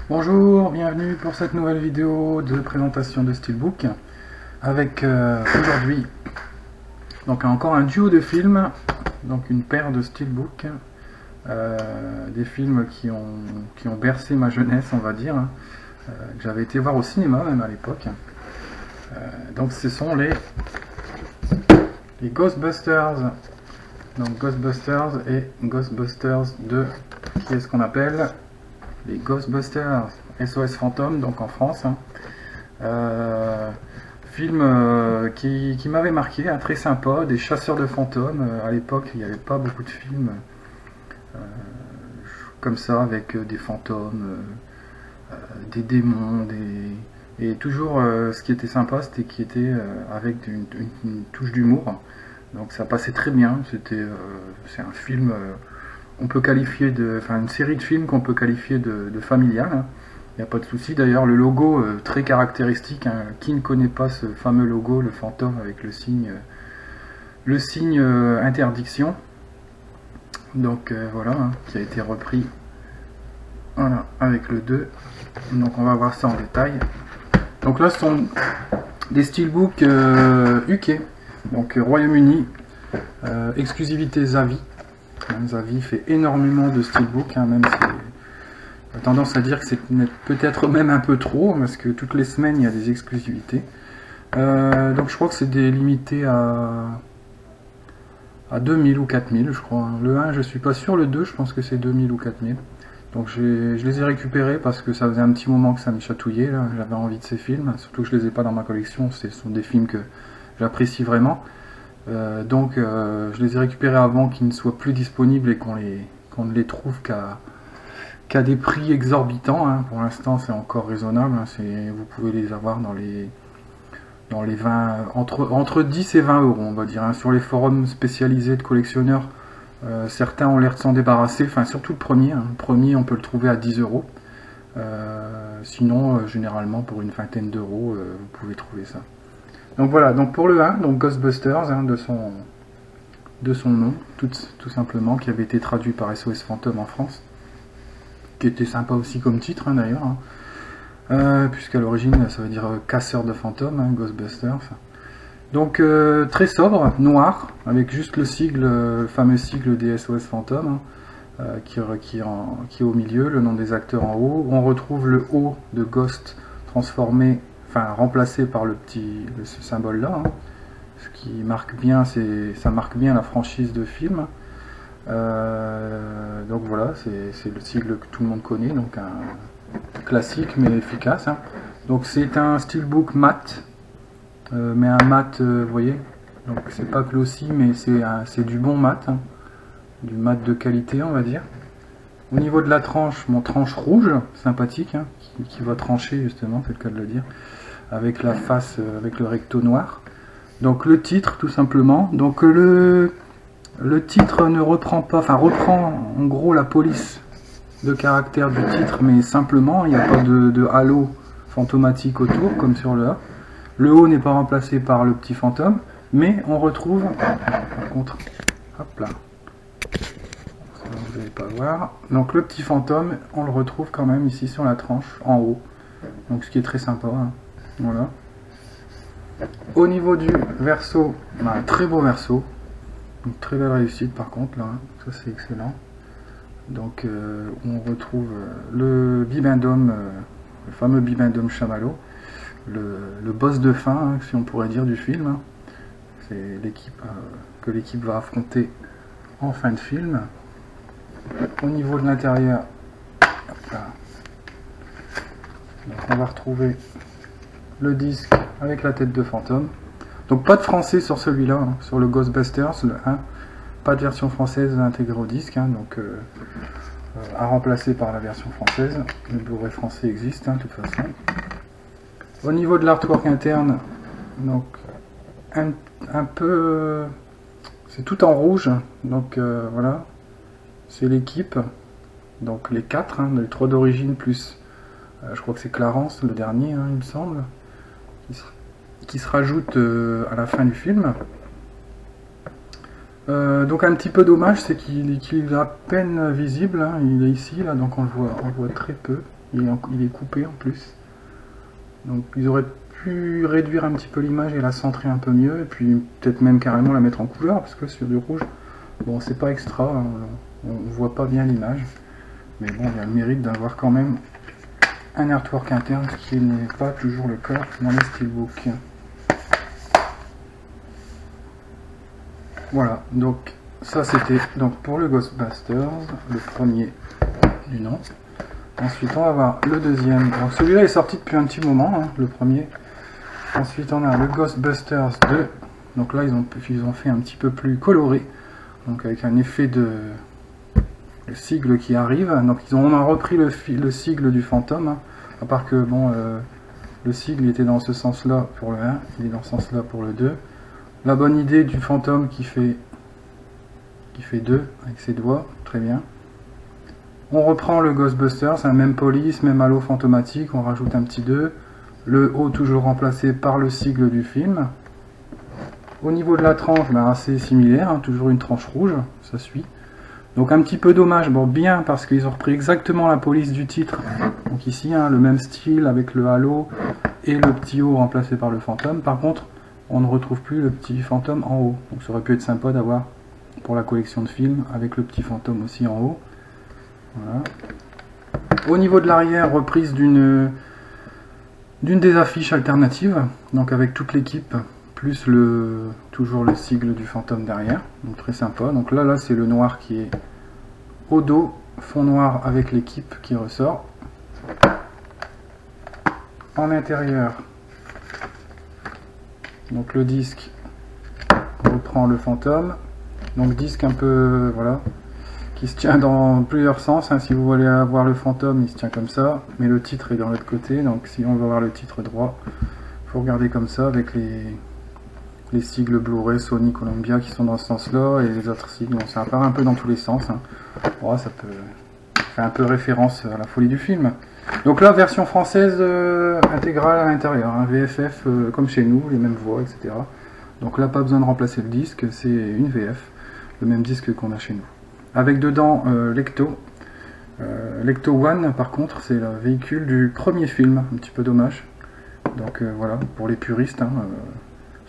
Bonjour, bienvenue pour cette nouvelle vidéo de présentation de Steelbook avec aujourd'hui donc encore un duo de films, donc une paire de Steelbook, des films qui ont bercé ma jeunesse, on va dire, que j'avais été voir au cinéma même à l'époque. Donc ce sont les Ghostbusters, donc Ghostbusters et Ghostbusters 2, qui est ce qu'on appelle les Ghostbusters SOS Fantôme, donc en France. Film qui m'avait marqué, très sympa, des chasseurs de fantômes. À l'époque, il n'y avait pas beaucoup de films comme ça, avec des fantômes, des démons, et toujours ce qui était sympa, c'était qu'il était avec une touche d'humour. Donc ça passait très bien. C'est un film, on peut qualifier une série de films qu'on peut qualifier de familial. Il n'y a pas de souci. D'ailleurs, le logo très caractéristique. Qui ne connaît pas ce fameux logo, le fantôme avec le signe interdiction. Donc voilà, qui a été repris. Voilà, avec le 2. Donc on va voir ça en détail. Donc là, ce sont des steelbooks UK, donc Royaume-Uni, exclusivité Zavvi. Zavvi fait énormément de steelbooks, même si j'ai tendance à dire que c'est peut-être même un peu trop, parce que toutes les semaines il y a des exclusivités. Donc je crois que c'est des limités à 2000 ou 4000, je crois. Le 1, je suis pas sûr, le 2, je pense que c'est 2000 ou 4000. Donc je les ai récupérés parce que ça faisait un petit moment que ça me chatouillait, j'avais envie de ces films, surtout que je les ai pas dans ma collection, ce sont des films que j'apprécie vraiment. Donc je les ai récupérés avant qu'ils ne soient plus disponibles et qu'on ne les trouve qu'à des prix exorbitants. Pour l'instant c'est encore raisonnable, vous pouvez les avoir dans les 20, entre 10 et 20 euros on va dire. Sur les forums spécialisés de collectionneurs, certains ont l'air de s'en débarrasser, surtout le premier. Le premier on peut le trouver à 10 euros. Sinon généralement pour une vingtaine d'euros vous pouvez trouver ça. Donc voilà, donc pour le 1, donc Ghostbusters, de son nom, tout simplement, qui avait été traduit par SOS Fantôme en France, qui était sympa aussi comme titre d'ailleurs, puisqu'à l'origine ça veut dire casseur de fantômes, Ghostbusters. Donc très sobre, noir, avec juste le fameux sigle des SOS Fantôme, qui est au milieu, le nom des acteurs en haut. On retrouve le O de Ghost transformé, remplacé par ce symbole là, ce qui marque bien, ça marque bien la franchise de film. Donc voilà, c'est le sigle que tout le monde connaît, donc un classique mais efficace. Donc c'est un steelbook mat, mais un mat, vous voyez, donc c'est pas glossy, mais c'est du bon mat, du mat de qualité on va dire. Au niveau de la tranche, mon tranche rouge, sympathique, qui va trancher justement, c'est le cas de le dire, avec la face, avec le recto noir. Donc le titre tout simplement, donc le titre ne reprend pas, reprend en gros la police de caractère du titre, mais simplement, il n'y a pas de halo fantomatique autour, comme sur le A. Le O n'est pas remplacé par le petit fantôme, mais on retrouve, par contre, hop là, vous n'allez pas voir, donc le petit fantôme, on le retrouve quand même ici sur la tranche, en haut, donc ce qui est très sympa, voilà. Au niveau du verso, on a un très beau verso, une très belle réussite par contre, là, ça c'est excellent. Donc on retrouve le bibendum, le fameux bibendum chamallow, le boss de fin, si on pourrait dire, du film. C'est l'équipe que l'équipe va affronter en fin de film. Au niveau de l'intérieur, on va retrouver le disque avec la tête de fantôme. Donc pas de français sur celui-là, sur le Ghostbusters, le 1. Pas de version française intégrée au disque, donc à remplacer par la version française. Le Blu-ray français existe, de toute façon. Au niveau de l'artwork interne, donc un peu, c'est tout en rouge, donc voilà, c'est l'équipe, donc les 4, les 3 d'origine plus, je crois que c'est Clarence le dernier, il me semble, qui se rajoute à la fin du film. Donc un petit peu dommage, c'est qu'il est à peine visible, il est ici, là, donc on le voit très peu. il est coupé en plus. Donc ils auraient pu réduire un petit peu l'image et la centrer un peu mieux, et puis peut-être même carrément la mettre en couleur, parce que sur du rouge, bon c'est pas extra, hein, on voit pas bien l'image, mais bon il y a le mérite d'avoir quand même un artwork interne, ce qui n'est pas toujours le cas dans les steelbooks. Voilà, donc ça c'était donc pour le Ghostbusters, le premier du nom. Ensuite on va voir le deuxième, donc celui-là est sorti depuis un petit moment, hein, le premier. Ensuite on a le Ghostbusters 2, donc là ils ont fait un petit peu plus coloré, donc avec un effet de le sigle qui arrive, donc on a repris le sigle du fantôme, hein, à part que bon le sigle était dans ce sens là pour le 1, il est dans ce sens là pour le 2. La bonne idée du fantôme qui fait 2 avec ses doigts, très bien. On reprend le Ghostbusters, c'est même police, même halo fantomatique, on rajoute un petit 2. Le haut toujours remplacé par le sigle du film. Au niveau de la tranche, ben, assez similaire, hein, toujours une tranche rouge, ça suit. Donc un petit peu dommage, bon bien parce qu'ils ont repris exactement la police du titre. Donc ici, hein, le même style avec le halo et le petit haut remplacé par le fantôme. Par contre, on ne retrouve plus le petit fantôme en haut. Donc ça aurait pu être sympa d'avoir pour la collection de films avec le petit fantôme aussi en haut. Voilà. Au niveau de l'arrière, reprise d'une des affiches alternatives, donc avec toute l'équipe, plus toujours le sigle du fantôme derrière, donc très sympa. Donc là c'est le noir qui est au dos, fond noir avec l'équipe qui ressort. En intérieur, donc le disque reprend le fantôme, donc disque un peu, voilà, qui se tient dans plusieurs sens, hein. Si vous voulez avoir le fantôme, il se tient comme ça, mais le titre est dans l'autre côté, donc si on veut avoir le titre droit, il faut regarder comme ça, avec les sigles Blu-ray, Sony, Columbia qui sont dans ce sens-là, et les autres sigles, bon, ça apparaît un peu dans tous les sens, hein. Bon, ça peut faire un peu référence à la folie du film. Donc là, version française intégrale à l'intérieur, hein, VFF comme chez nous, les mêmes voix, etc. Donc là, pas besoin de remplacer le disque, c'est une VF, le même disque qu'on a chez nous. Avec dedans l'Ecto. L'Ecto One, par contre, c'est le véhicule du premier film, un petit peu dommage. Donc voilà, pour les puristes. Hein,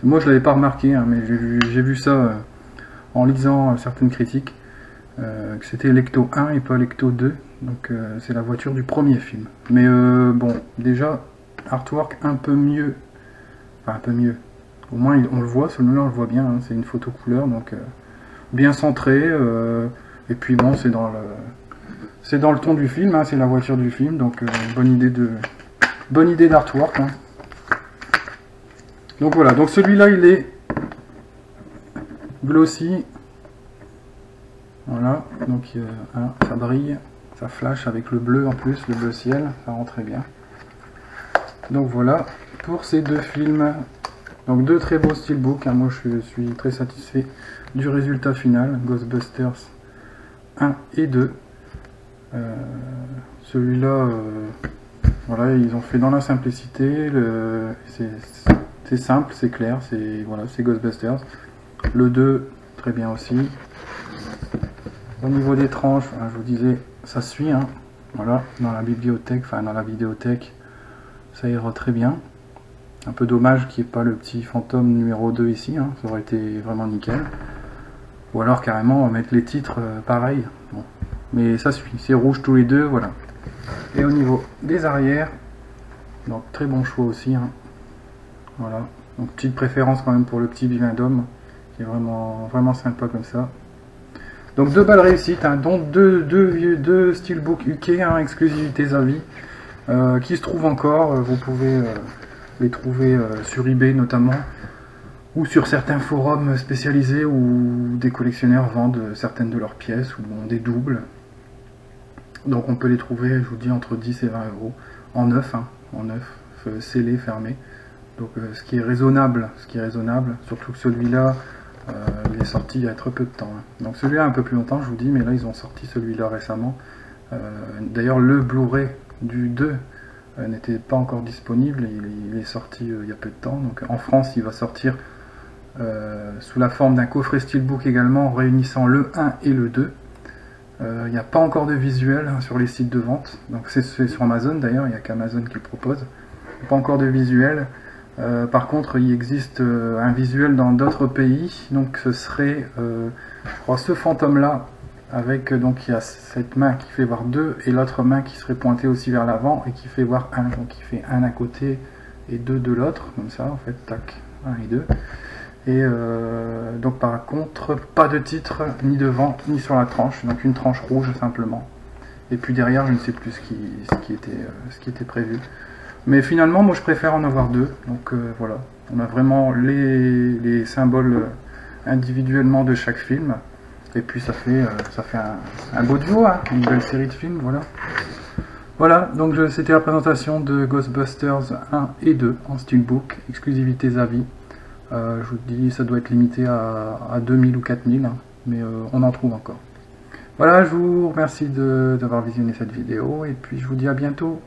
moi, je l'avais pas remarqué, hein, mais j'ai vu ça en lisant certaines critiques, que c'était l'Ecto 1 et pas l'Ecto 2. Donc c'est la voiture du premier film. Mais bon, déjà, artwork un peu mieux. Enfin, un peu mieux. Au moins, on le voit, celui-là, on le voit bien. Hein, c'est une photo couleur, donc bien centré. Et puis bon, c'est dans le ton du film, hein, c'est la voiture du film, donc bonne idée d'artwork. Hein. Donc voilà, donc celui-là il est glossy. Voilà, donc hein, ça brille, ça flash avec le bleu en plus, le bleu ciel, ça rend très bien. Donc voilà pour ces deux films. Donc deux très beaux steelbooks, hein. Moi je suis très satisfait du résultat final, Ghostbusters 1 et 2. Celui-là, voilà, ils ont fait dans la simplicité, c'est simple, c'est clair, voilà, c'est Ghostbusters. Le 2, très bien aussi. Au niveau des tranches, je vous disais, ça suit, hein. Voilà, dans la bibliothèque, enfin dans la vidéothèque, ça ira très bien. Un peu dommage qu'il n'y ait pas le petit fantôme numéro 2 ici, hein. Ça aurait été vraiment nickel. Ou alors carrément mettre les titres pareil. Bon. Mais ça suit, c'est rouge tous les deux, voilà. Et au niveau des arrières, donc très bon choix aussi, hein. Voilà, donc petite préférence quand même pour le petit Bivendum, qui est vraiment, vraiment sympa comme ça. Donc deux balles réussites, hein, dont deux steelbooks UK, hein, exclusivités à vie, qui se trouvent encore. Vous pouvez les trouver sur eBay notamment, ou sur certains forums spécialisés où des collectionneurs vendent certaines de leurs pièces, ou bon, des doubles. Donc on peut les trouver, je vous dis, entre 10 et 20 euros, en neuf, hein, en neuf, scellé, fermé. Donc ce qui est raisonnable, surtout que celui-là, il est sorti il y a très peu de temps. Hein. Donc celui-là un peu plus longtemps, je vous dis, mais là ils ont sorti celui-là récemment. D'ailleurs le Blu-ray du 2 n'était pas encore disponible, il est sorti il y a peu de temps. Donc en France il va sortir sous la forme d'un coffret steelbook également, réunissant le 1 et le 2. Il n'y a pas encore de visuel sur les sites de vente, donc c'est sur Amazon d'ailleurs, il n'y a qu'Amazon qui le propose. Pas encore de visuel. Par contre, il existe un visuel dans d'autres pays, donc ce serait, je crois, ce fantôme-là, avec donc il y a cette main qui fait voir 2 et l'autre main qui serait pointée aussi vers l'avant et qui fait voir 1, donc il fait 1 d'un côté et 2 de l'autre, comme ça en fait, tac, 1 et 2. Et donc par contre, pas de titre ni devant ni sur la tranche, donc une tranche rouge simplement. Et puis derrière, je ne sais plus ce qui était prévu. Mais finalement, moi je préfère en avoir 2, donc voilà. On a vraiment les symboles individuellement de chaque film. Et puis ça fait un beau duo, hein, une belle série de films, voilà. Voilà, donc c'était la présentation de Ghostbusters 1 et 2 en steelbook, exclusivité Zavi. Je vous dis, ça doit être limité à 2000 ou 4000, hein, mais on en trouve encore. Voilà, je vous remercie d'avoir visionné cette vidéo, et puis je vous dis à bientôt.